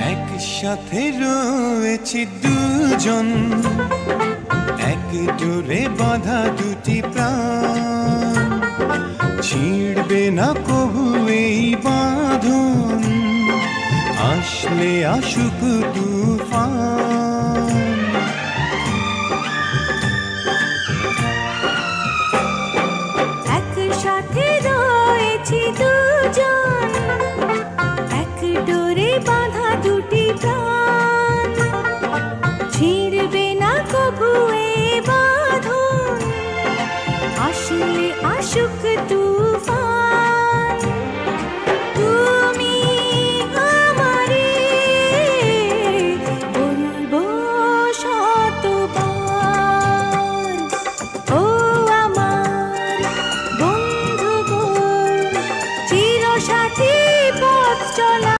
একসাথে রয়েছি দুজন, এক ডোরে বাঁধা দুটি প্রাণ, ছিড়বে না কবু এই বাঁধন, আসলে আসুক তুফান। একসাথে রয়েছি দুজন, এক ডোরে বাঁধা দুটি প্রাণ, ছিড়বে না কবু এ বাঁধন, আসলে আসুক